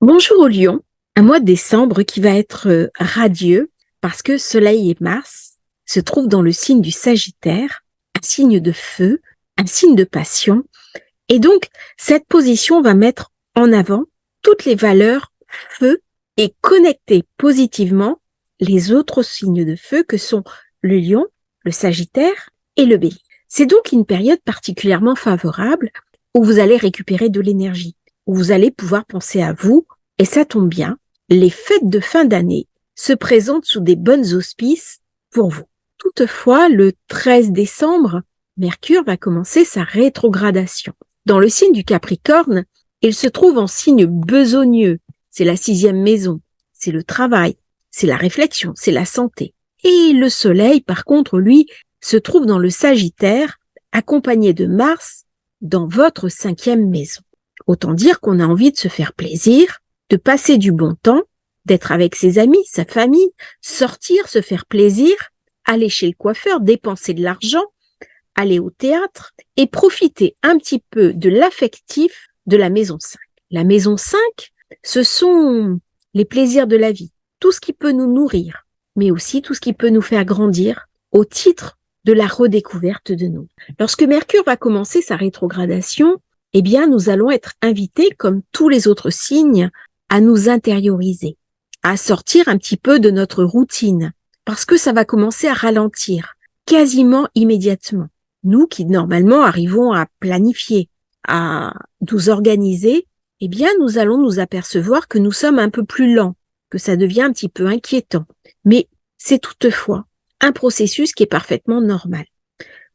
Bonjour au Lion, un mois de décembre qui va être radieux parce que Soleil et Mars se trouvent dans le signe du Sagittaire, un signe de feu, un signe de passion. Et donc, cette position va mettre en avant toutes les valeurs feu et connecter positivement les autres signes de feu que sont le Lion, le Sagittaire et le Bélier. C'est donc une période particulièrement favorable où vous allez récupérer de l'énergie, où vous allez pouvoir penser à vous. Et ça tombe bien, les fêtes de fin d'année se présentent sous des bonnes auspices pour vous. Toutefois, le 13 décembre, Mercure va commencer sa rétrogradation. Dans le signe du Capricorne, il se trouve en signe besogneux. C'est la 6e maison, c'est le travail, c'est la réflexion, c'est la santé. Et le Soleil, par contre, lui, se trouve dans le Sagittaire, accompagné de Mars dans votre 5e maison. Autant dire qu'on a envie de se faire plaisir, de passer du bon temps, d'être avec ses amis, sa famille, sortir, se faire plaisir, aller chez le coiffeur, dépenser de l'argent, aller au théâtre et profiter un petit peu de l'affectif de la maison 5. La maison 5, ce sont les plaisirs de la vie, tout ce qui peut nous nourrir, mais aussi tout ce qui peut nous faire grandir au titre de la redécouverte de nous. Lorsque Mercure va commencer sa rétrogradation, eh bien, nous allons être invités, comme tous les autres signes, à nous intérioriser, à sortir un petit peu de notre routine, parce que ça va commencer à ralentir quasiment immédiatement. Nous qui normalement arrivons à planifier, à nous organiser, eh bien, nous allons nous apercevoir que nous sommes un peu plus lents, que ça devient un petit peu inquiétant. Mais c'est toutefois un processus qui est parfaitement normal.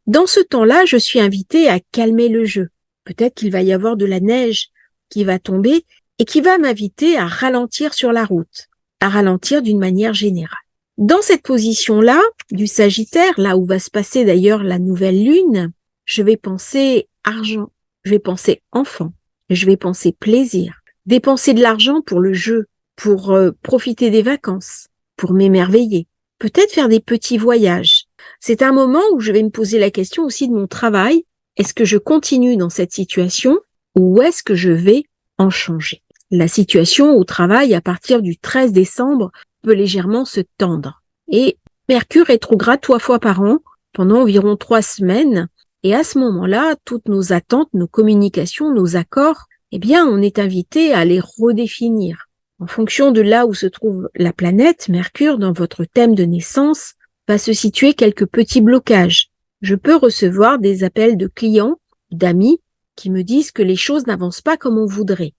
Dans ce temps-là, je suis invitée à calmer le jeu. Peut-être qu'il va y avoir de la neige qui va tomber et qui va m'inviter à ralentir sur la route, à ralentir d'une manière générale. Dans cette position-là, du Sagittaire, là où va se passer d'ailleurs la nouvelle lune, je vais penser argent, je vais penser enfant, je vais penser plaisir, dépenser de l'argent pour le jeu, pour profiter des vacances, pour m'émerveiller, peut-être faire des petits voyages. C'est un moment où je vais me poser la question aussi de mon travail. Est-ce que je continue dans cette situation ou est-ce que je vais en changer? La situation au travail, à partir du 13 décembre, peut légèrement se tendre. Et Mercure rétrograde 3 fois par an pendant environ 3 semaines. Et à ce moment-là, toutes nos attentes, nos communications, nos accords, eh bien, on est invité à les redéfinir. En fonction de là où se trouve la planète, Mercure, dans votre thème de naissance, va se situer quelques petits blocages. Je peux recevoir des appels de clients, d'amis, qui me disent que les choses n'avancent pas comme on voudrait.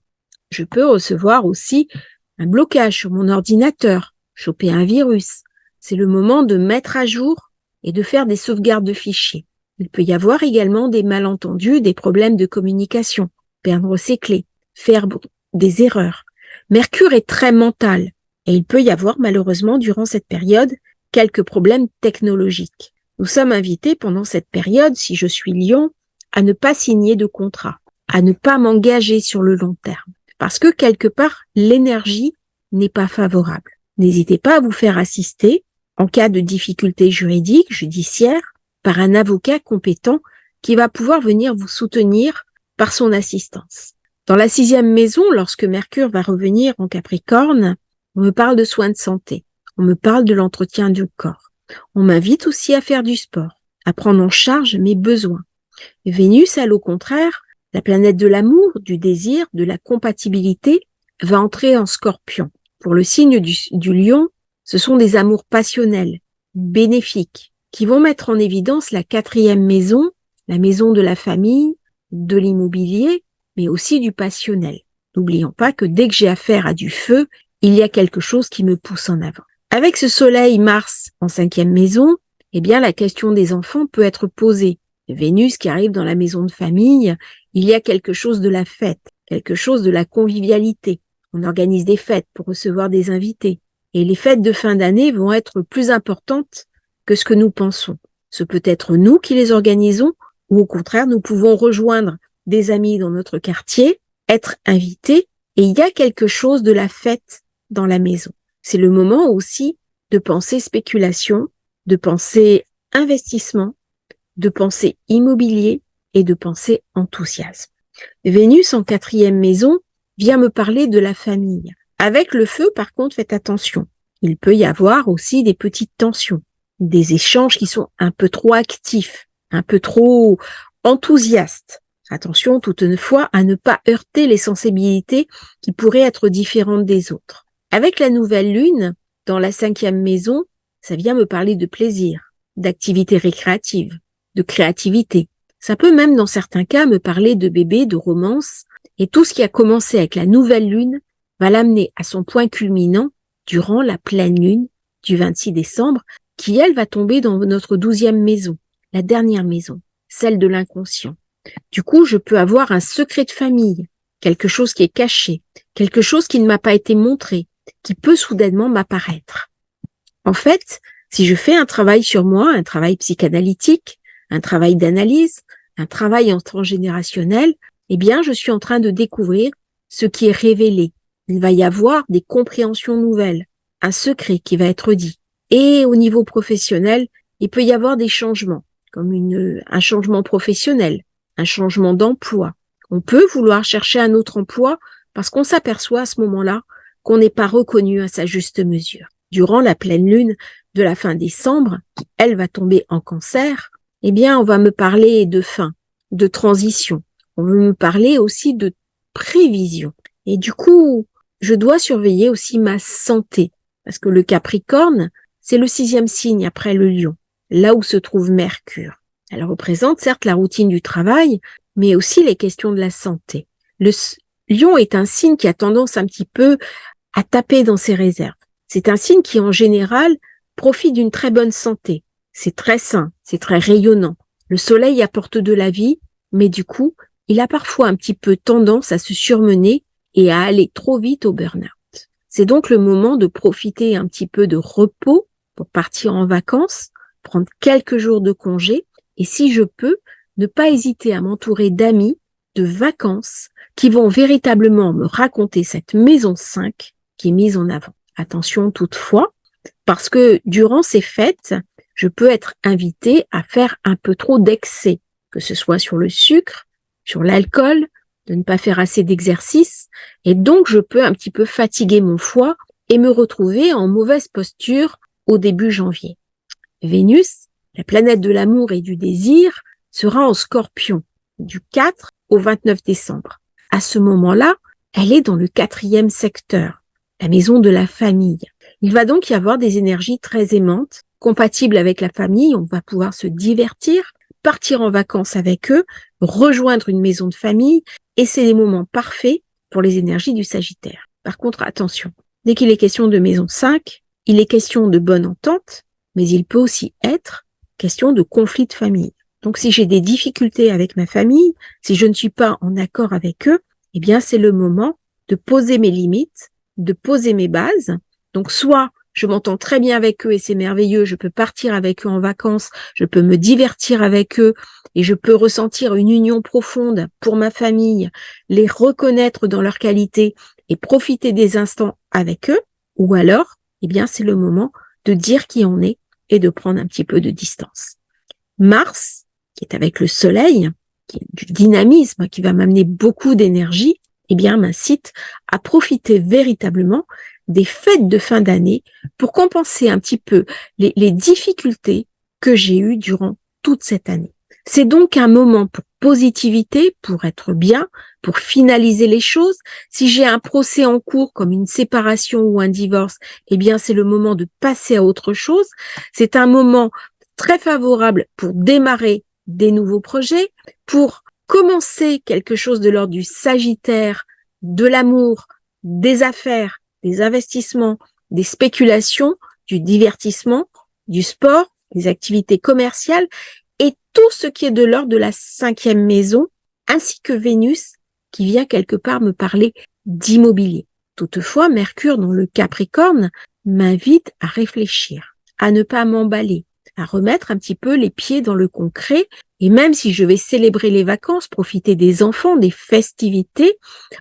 Je peux recevoir aussi un blocage sur mon ordinateur, choper un virus. C'est le moment de mettre à jour et de faire des sauvegardes de fichiers. Il peut y avoir également des malentendus, des problèmes de communication, perdre ses clés, faire des erreurs. Mercure est très mental et il peut y avoir malheureusement durant cette période quelques problèmes technologiques. Nous sommes invités pendant cette période, si je suis Lion, à ne pas signer de contrat, à ne pas m'engager sur le long terme, parce que quelque part, l'énergie n'est pas favorable. N'hésitez pas à vous faire assister, en cas de difficultés juridiques, judiciaires, par un avocat compétent qui va pouvoir venir vous soutenir par son assistance. Dans la 6e maison, lorsque Mercure va revenir en Capricorne, on me parle de soins de santé, on me parle de l'entretien du corps. On m'invite aussi à faire du sport, à prendre en charge mes besoins. Vénus, elle, au contraire, la planète de l'amour, du désir, de la compatibilité, va entrer en Scorpion. Pour le signe du Lion, ce sont des amours passionnels, bénéfiques, qui vont mettre en évidence la 4e maison, la maison de la famille, de l'immobilier, mais aussi du passionnel. N'oublions pas que dès que j'ai affaire à du feu, il y a quelque chose qui me pousse en avant. Avec ce Soleil Mars en 5e maison, eh bien la question des enfants peut être posée. Vénus qui arrive dans la maison de famille, il y a quelque chose de la fête, quelque chose de la convivialité. On organise des fêtes pour recevoir des invités. Et les fêtes de fin d'année vont être plus importantes que ce que nous pensons. Ce peut être nous qui les organisons ou au contraire, nous pouvons rejoindre des amis dans notre quartier, être invités et il y a quelque chose de la fête dans la maison. C'est le moment aussi de penser spéculation, de penser investissement, de penser immobilier et de penser enthousiasme. Vénus en 4e maison vient me parler de la famille. Avec le feu, par contre, faites attention. Il peut y avoir aussi des petites tensions, des échanges qui sont un peu trop actifs, un peu trop enthousiastes. Attention toutefois à ne pas heurter les sensibilités qui pourraient être différentes des autres. Avec la nouvelle lune, dans la 5e maison, ça vient me parler de plaisir, d'activité récréative, de créativité. Ça peut même, dans certains cas, me parler de bébé, de romance, et tout ce qui a commencé avec la nouvelle lune va l'amener à son point culminant durant la pleine lune du 26 décembre, qui, elle, va tomber dans notre 12e maison, la dernière maison, celle de l'inconscient. Du coup, je peux avoir un secret de famille, quelque chose qui est caché, quelque chose qui ne m'a pas été montré, qui peut soudainement m'apparaître. En fait, si je fais un travail sur moi, un travail psychanalytique, un travail d'analyse, un travail en transgénérationnel, eh bien, je suis en train de découvrir ce qui est révélé. Il va y avoir des compréhensions nouvelles, un secret qui va être dit. Et au niveau professionnel, il peut y avoir des changements, comme un changement professionnel, un changement d'emploi. On peut vouloir chercher un autre emploi parce qu'on s'aperçoit à ce moment-là qu'on n'est pas reconnu à sa juste mesure. Durant la pleine lune de la fin décembre, elle va tomber en Cancer, eh bien, on va me parler de fin, de transition. On va me parler aussi de prévision. Et du coup, je dois surveiller aussi ma santé, parce que le Capricorne, c'est le 6e signe après le Lion, là où se trouve Mercure. Elle représente certes la routine du travail, mais aussi les questions de la santé. Le Lion est un signe qui a tendance un petit peu à taper dans ses réserves. C'est un signe qui, en général, profite d'une très bonne santé. C'est très sain, c'est très rayonnant. Le soleil apporte de la vie, mais du coup, il a parfois un petit peu tendance à se surmener et à aller trop vite au burn-out. C'est donc le moment de profiter un petit peu de repos pour partir en vacances, prendre quelques jours de congé, et si je peux, ne pas hésiter à m'entourer d'amis, de vacances, qui vont véritablement me raconter cette maison 5 qui est mise en avant. Attention toutefois, parce que durant ces fêtes, je peux être invitée à faire un peu trop d'excès, que ce soit sur le sucre, sur l'alcool, de ne pas faire assez d'exercice, et donc je peux un petit peu fatiguer mon foie et me retrouver en mauvaise posture au début janvier. Vénus, la planète de l'amour et du désir, sera en Scorpion du 4 au 29 décembre. À ce moment-là, elle est dans le 4e secteur, la maison de la famille. Il va donc y avoir des énergies très aimantes, compatibles avec la famille, on va pouvoir se divertir, partir en vacances avec eux, rejoindre une maison de famille, et c'est les moments parfaits pour les énergies du Sagittaire. Par contre, attention, dès qu'il est question de maison 5, il est question de bonne entente, mais il peut aussi être question de conflit de famille. Donc si j'ai des difficultés avec ma famille, si je ne suis pas en accord avec eux, eh bien c'est le moment de poser mes limites, de poser mes bases. Donc soit je m'entends très bien avec eux et c'est merveilleux, je peux partir avec eux en vacances, je peux me divertir avec eux et je peux ressentir une union profonde pour ma famille, les reconnaître dans leur qualité et profiter des instants avec eux. Ou alors, eh bien c'est le moment de dire qui on est et de prendre un petit peu de distance. Mars, qui est avec le soleil, qui est du dynamisme, qui va m'amener beaucoup d'énergie, eh bien, m'incite à profiter véritablement des fêtes de fin d'année pour compenser un petit peu les difficultés que j'ai eues durant toute cette année. C'est donc un moment pour positivité, pour être bien, pour finaliser les choses. Si j'ai un procès en cours comme une séparation ou un divorce, eh bien, c'est le moment de passer à autre chose. C'est un moment très favorable pour démarrer des nouveaux projets, pour commencer quelque chose de l'ordre du Sagittaire, de l'amour, des affaires, des investissements, des spéculations, du divertissement, du sport, des activités commerciales et tout ce qui est de l'ordre de la 5e maison, ainsi que Vénus qui vient quelque part me parler d'immobilier. Toutefois, Mercure dans le Capricorne m'invite à réfléchir, à ne pas m'emballer, à remettre un petit peu les pieds dans le concret. Et même si je vais célébrer les vacances, profiter des enfants, des festivités,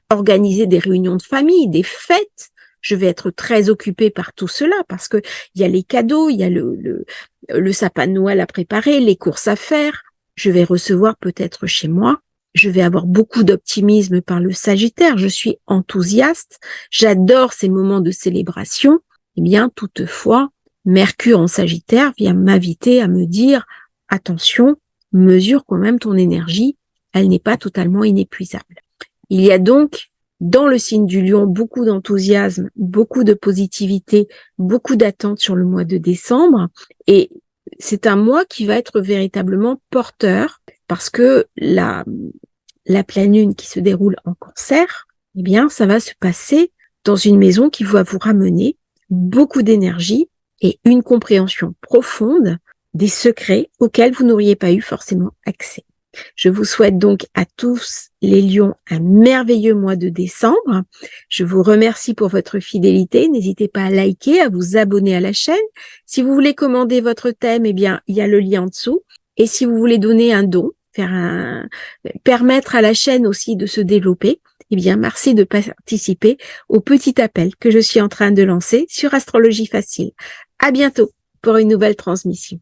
organiser des réunions de famille, des fêtes, je vais être très occupée par tout cela parce que il y a les cadeaux, il y a le sapin de Noël à préparer, les courses à faire. Je vais recevoir peut-être chez moi je vais avoir beaucoup d'optimisme par le Sagittaire, je suis enthousiaste, j'adore ces moments de célébration. Eh bien, toutefois, Mercure en Sagittaire vient m'inviter à me dire, attention, mesure quand même ton énergie, elle n'est pas totalement inépuisable. Il y a donc dans le signe du Lion beaucoup d'enthousiasme, beaucoup de positivité, beaucoup d'attente sur le mois de décembre, et c'est un mois qui va être véritablement porteur parce que la pleine lune qui se déroule en Cancer, eh bien, ça va se passer dans une maison qui va vous ramener beaucoup d'énergie et une compréhension profonde des secrets auxquels vous n'auriez pas eu forcément accès. Je vous souhaite donc à tous les lions un merveilleux mois de décembre. Je vous remercie pour votre fidélité. N'hésitez pas à liker, à vous abonner à la chaîne. Si vous voulez commander votre thème, eh bien, il y a le lien en dessous. Et si vous voulez donner un don, permettre à la chaîne aussi de se développer, eh bien, merci de participer au petit appel que je suis en train de lancer sur Astrologie Facile. À bientôt pour une nouvelle transmission.